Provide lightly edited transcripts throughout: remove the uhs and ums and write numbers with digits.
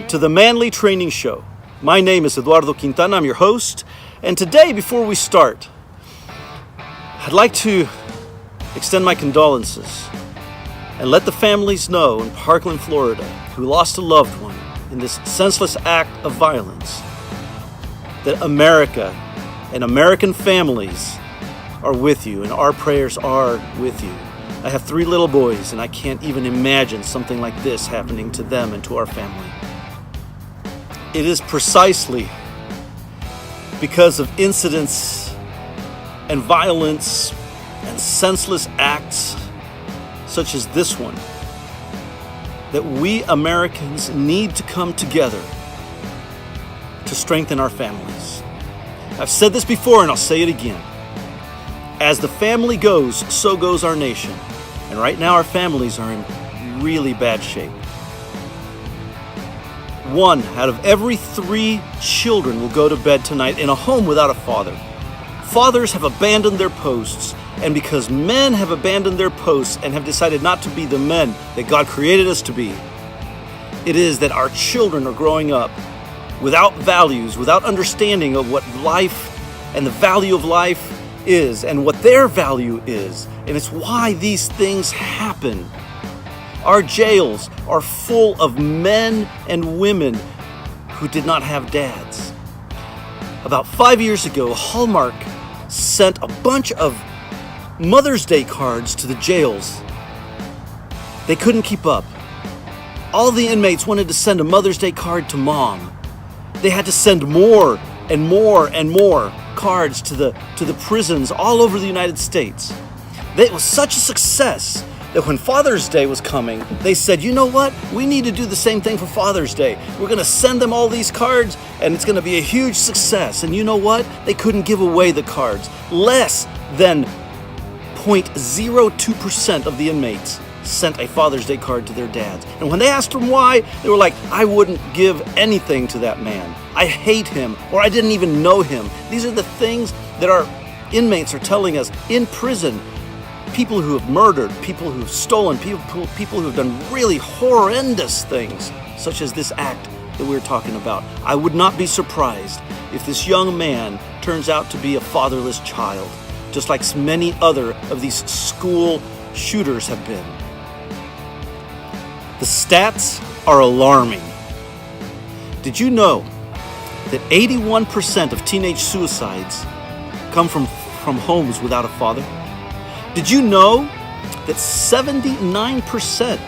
to the Manly Training Show. My name is Eduardo Quintana, I'm your host, and today, before we start, I'd like to extend my condolences and let the families know in Parkland, Florida, who lost a loved one in this senseless act of violence, that America and American families are with you, and our prayers are with you. I have 3 little boys, and I can't even imagine something like this happening to them and to our family. It is precisely because of incidents and violence and senseless acts such as this one that we Americans need to come together to strengthen our families. I've said this before and I'll say it again. As the family goes, so goes our nation. And right now our families are in really bad shape. 1 out of every 3 children will go to bed tonight in a home without a father. Fathers have abandoned their posts, and because men have abandoned their posts and have decided not to be the men that God created us to be, it is that our children are growing up without values, without understanding of what life and the value of life is and what their value is. And it's why these things happen. Our jails are full of men and women who did not have dads. About 5 years ago, Hallmark sent a bunch of Mother's Day cards to the jails. They couldn't keep up. All the inmates wanted to send a Mother's Day card to mom. They had to send more and more and more cards to the prisons all over the United States. It was such a success that when Father's Day was coming, they said, you know what? We need to do the same thing for Father's Day. We're going to send them all these cards, and it's going to be a huge success. And you know what? They couldn't give away the cards. Less than 0.02% of the inmates sent a Father's Day card to their dads. And when they asked them why, they were like, I wouldn't give anything to that man. I hate him, or I didn't even know him. These are the things that our inmates are telling us in prison. People who have murdered, people who have stolen, people who have done really horrendous things, such as this act that we're talking about. I would not be surprised if this young man turns out to be a fatherless child, just like many other of these school shooters have been. The stats are alarming. Did you know that 81% of teenage suicides come from homes without a father? Did you know that 79%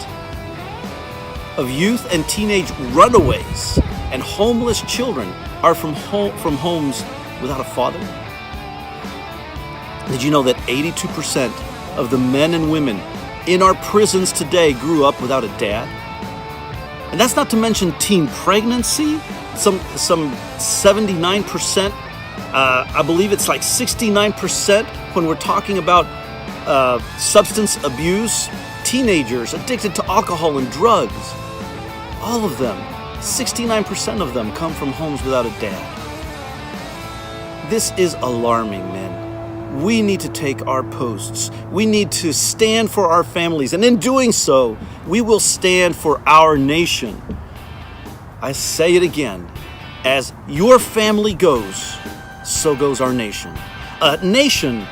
of youth and teenage runaways and homeless children are from homes without a father? Did you know that 82% of the men and women in our prisons today grew up without a dad? And that's not to mention teen pregnancy. Some 79%, I believe it's like 69% when we're talking about substance abuse, teenagers addicted to alcohol and drugs. All of them, 69% of them come from homes without a dad. This is alarming, men. We need to take our posts. We need to stand for our families, and in doing so, we will stand for our nation. I say it again, as your family goes, so goes our nation. A nation,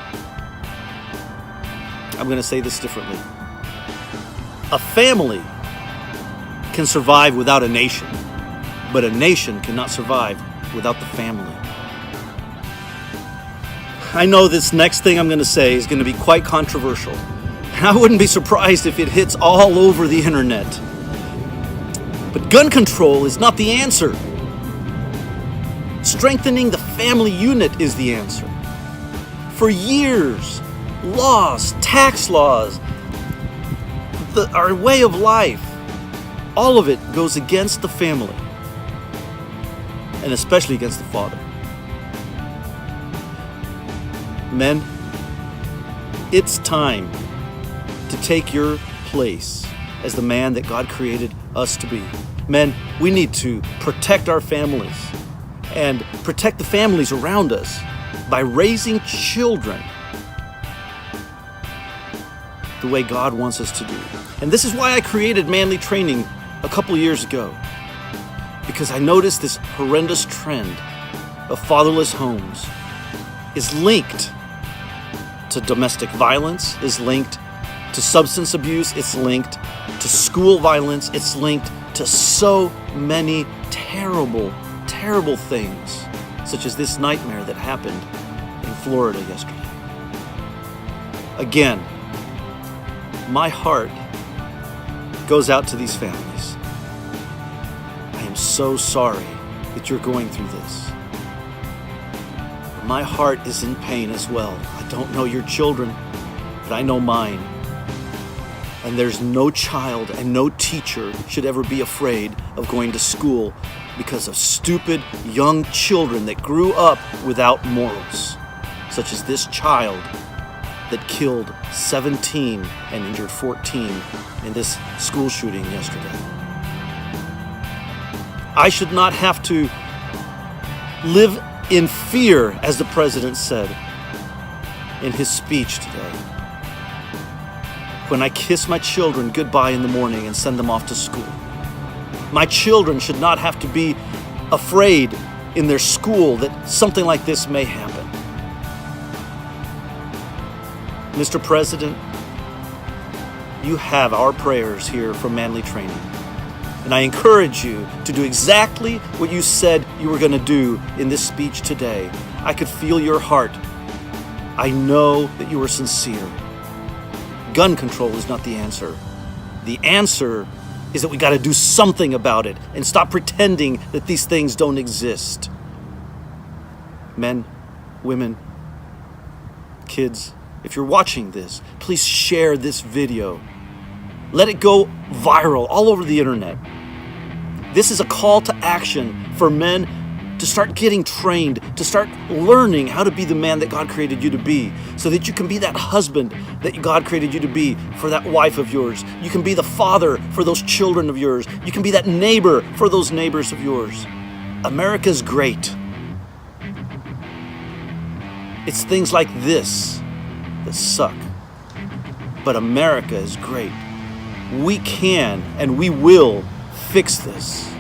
I'm going to say this differently. A family can survive without a nation, but a nation cannot survive without the family. I know this next thing I'm going to say is going to be quite controversial, and I wouldn't be surprised if it hits all over the internet. But gun control is not the answer. Strengthening the family unit is the answer. For years, laws, tax laws, our way of life, all of it goes against the family, and especially against the father. Men, it's time to take your place as the man that God created us to be. Men, we need to protect our families and protect the families around us by raising children the way God wants us to do. And this is why I created Manly Training a couple years ago. because I noticed this horrendous trend of fatherless homes is linked to domestic violence, is linked to substance abuse, it's linked to school violence, it's linked to so many terrible, terrible things, such as this nightmare that happened in Florida yesterday. Again, my heart goes out to these families. I am so sorry that you're going through this. My heart is in pain as well. I don't know your children, but I know mine. And there's no child and no teacher should ever be afraid of going to school because of stupid young children that grew up without morals, such as this child that killed 17 and injured 14 in this school shooting yesterday. I should not have to live in fear, as the president said in his speech today, when I kiss my children goodbye in the morning and send them off to school. My children should not have to be afraid in their school that something like this may happen. Mr. President, you have our prayers here from Manly Training. And I encourage you to do exactly what you said you were going to do in this speech today. I could feel your heart. I know that you were sincere. Gun control is not the answer. The answer is that we got to do something about it and stop pretending that these things don't exist. Men, women, kids, if you're watching this, please share this video. Let it go viral all over the internet. This is a call to action for men to start getting trained, to start learning how to be the man that God created you to be, so that you can be that husband that God created you to be for that wife of yours. You can be the father for those children of yours. You can be that neighbor for those neighbors of yours. America's great. It's things like this that suck. But America is great. We can and we will fix this.